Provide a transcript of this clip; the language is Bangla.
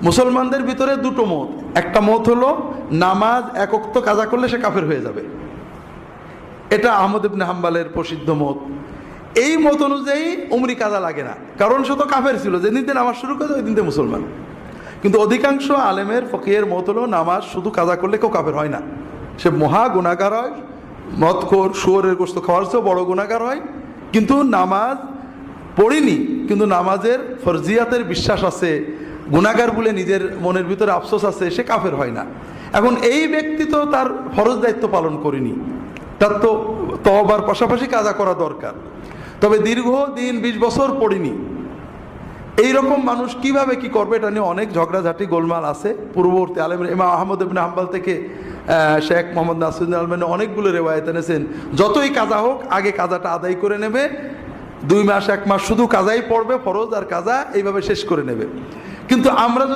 মুসলমানদের ভিতরে দুটো মত। একটা মত হলো নামাজ এক ওয়াক্ত কাজা করলে সে কাফের হয়ে যাবে, এটা আহমদ ইবনে হাম্বলের প্রসিদ্ধ মত। এই মত অনুযায়ী উমরি কাজা লাগে না, কারণ সে তো কাফের ছিল, যেদিন থেকে নামাজ শুরু করে ওই দিন থেকে মুসলমান। কিন্তু অধিকাংশ আলেমের ফকিহের মত হলো নামাজ শুধু কাজা করলে কেউ কাফের হয় না, সে মহা গুনাহগার হয়, মদখোর শুয়োরের গোশত খাওয়ার চেয়েও বড় গুনাহগার হয়। কিন্তু নামাজ পড়িনি, কিন্তু নামাজের ফরজিয়াতের বিশ্বাস আছে, গুনাহগার বলে নিজের মনের ভিতরে আফসোস আছে, সে কাফের হয় না। এখন এই ব্যক্তি তো তার ফরজ দায়িত্ব পালন করেনি, তার তো তওবার পাশাপাশি কাজা করা দরকার। তবে দীর্ঘদিন 20 বছর পড়িনি, এইরকম মানুষ কিভাবে কি করবে, এটা নিয়ে অনেক ঝগড়াঝাটি গোলমাল আছে। পূর্ববর্তী আলেম ইমাম আহমদ ইবনে হাম্বল থেকে শেখ মোহাম্মদ নাসিরুদ্দিন আলবানী অনেকগুলো রেওয়ায়েত এনেছেন, যতই কাজা হোক আগে কাজাটা আদায় করে নেবে, 2 মাস 1 মাস শুধু কাজাই পড়বে, ফরজ আর কাজা এইভাবে শেষ করে নেবে। কিন্তু আমরা